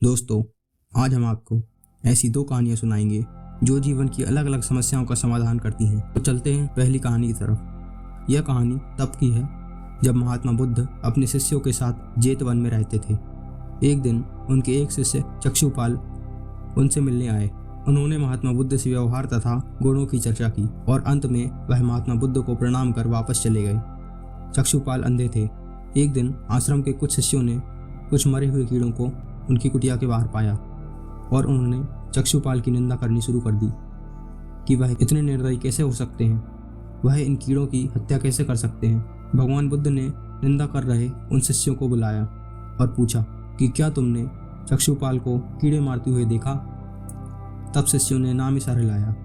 दोस्तों, आज हम आपको ऐसी दो कहानियां सुनाएंगे जो जीवन की अलग अलग समस्याओं का समाधान करती हैं। तो चलते हैं पहली कहानी की तरफ। यह कहानी तब की है जब महात्मा बुद्ध अपने शिष्यों के साथ जेतवन में रहते थे। एक दिन उनके एक शिष्य चक्षुपाल उनसे मिलने आए। उन्होंने महात्मा बुद्ध से व्यवहार तथा गुणों की चर्चा की और अंत में वह महात्मा बुद्ध को प्रणाम कर वापस चले गए। चक्षुपाल अंधे थे। एक दिन आश्रम के कुछ शिष्यों ने कुछ मरे हुए कीड़ों को उनकी कुटिया के बाहर पाया और उन्होंने चक्षुपाल की निंदा करनी शुरू कर दी कि वह इतने निर्दयी कैसे हो सकते हैं, वह इन कीड़ों की हत्या कैसे कर सकते हैं। भगवान बुद्ध ने निंदा कर रहे उन शिष्यों को बुलाया और पूछा कि क्या तुमने चक्षुपाल को कीड़े मारते हुए देखा? तब शिष्यों ने नाम इशारा लाया।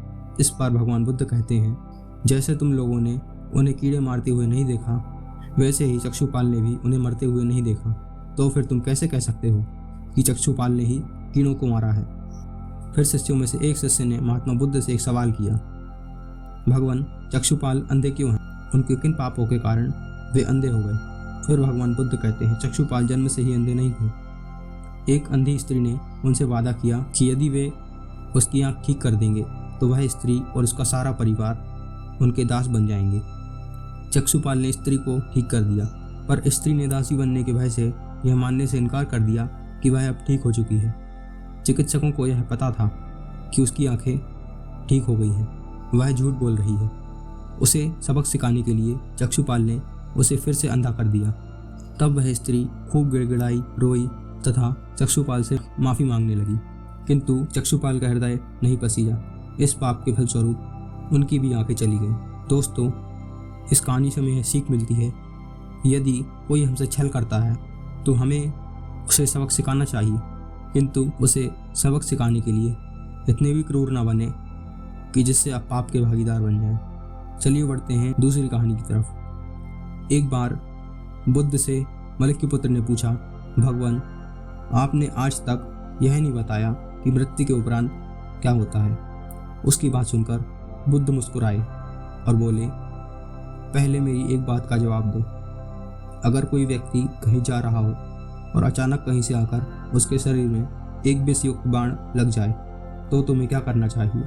इस पर भगवान बुद्ध कहते हैं, जैसे तुम लोगों ने उन्हें कीड़े मारते हुए नहीं देखा, वैसे ही चक्षुपाल ने भी उन्हें मरते हुए नहीं देखा। तो फिर तुम कैसे कह सकते हो कि चक्षुपाल ने ही कीड़ों को मारा है? फिर शिष्यों में से एक शिष्य ने महात्मा बुद्ध से एक सवाल किया, भगवान, चक्षुपाल अंधे क्यों हैं? उनके किन पापों के कारण वे अंधे हो गए? फिर भगवान बुद्ध कहते हैं, चक्षुपाल जन्म से ही अंधे नहीं थे। एक अंधी स्त्री ने उनसे वादा किया कि यदि वे उसकी आँख ठीक कर देंगे तो वह स्त्री और उसका सारा परिवार उनके दास बन जाएंगे। चक्षुपाल ने स्त्री को ठीक कर दिया, पर स्त्री ने दासी बनने के भय से यह मानने से इनकार कर दिया कि वह अब ठीक हो चुकी है। चिकित्सकों को यह पता था कि उसकी आंखें ठीक हो गई हैं, वह झूठ बोल रही है। उसे सबक सिखाने के लिए चक्षुपाल ने उसे फिर से अंधा कर दिया। तब वह स्त्री खूब गिड़गिड़ाई, रोई तथा चक्षुपाल से माफ़ी मांगने लगी, किंतु चक्षुपाल का हृदय नहीं पसीजा। इस पाप के फलस्वरूप उनकी भी आंखें चली गईं। दोस्तों, इस कहानी से हमें यह सीख मिलती है, यदि कोई हमसे छल करता है तो हमें उसे सबक सिखाना चाहिए, किंतु उसे सबक सिखाने के लिए इतने भी क्रूर ना बने कि जिससे आप पाप के भागीदार बन जाएं। चलिए बढ़ते हैं दूसरी कहानी की तरफ। एक बार बुद्ध से मलिक के पुत्र ने पूछा, भगवान, आपने आज तक यह नहीं बताया कि मृत्यु के उपरांत क्या होता है। उसकी बात सुनकर बुद्ध मुस्कुराए और बोले, पहले मेरी एक बात का जवाब दो। अगर कोई व्यक्ति कहीं जा रहा हो और अचानक कहीं से आकर उसके शरीर में एक विषयुक्त बाण लग जाए तो तुम्हें क्या करना चाहिए?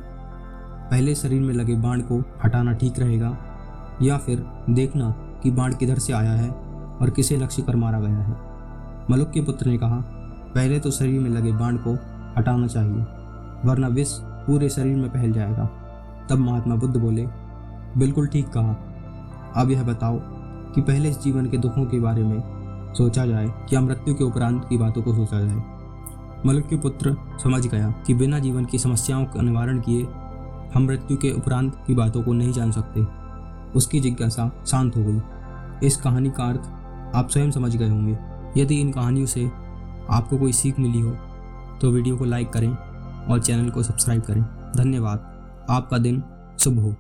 पहले शरीर में लगे बाण को हटाना ठीक रहेगा या फिर देखना कि बाण किधर से आया है और किसे लक्ष्य कर मारा गया है? मलुक के पुत्र ने कहा, पहले तो शरीर में लगे बाण को हटाना चाहिए, वरना विष पूरे शरीर में फैल जाएगा। तब महात्मा बुद्ध बोले, बिल्कुल ठीक कहा। अब यह बताओ कि पहले इस जीवन के दुखों के बारे में सोचा जाए या मृत्यु के उपरांत की बातों को सोचा जाए? मलुक के पुत्र समझ गया कि बिना जीवन की समस्याओं का निवारण किए हम मृत्यु के उपरांत की बातों को नहीं जान सकते। उसकी जिज्ञासा शांत हो गई। इस कहानी का अर्थ आप स्वयं समझ गए होंगे। यदि इन कहानियों से आपको कोई सीख मिली हो तो वीडियो को लाइक करें और चैनल को सब्सक्राइब करें। धन्यवाद। आपका दिन शुभ हो।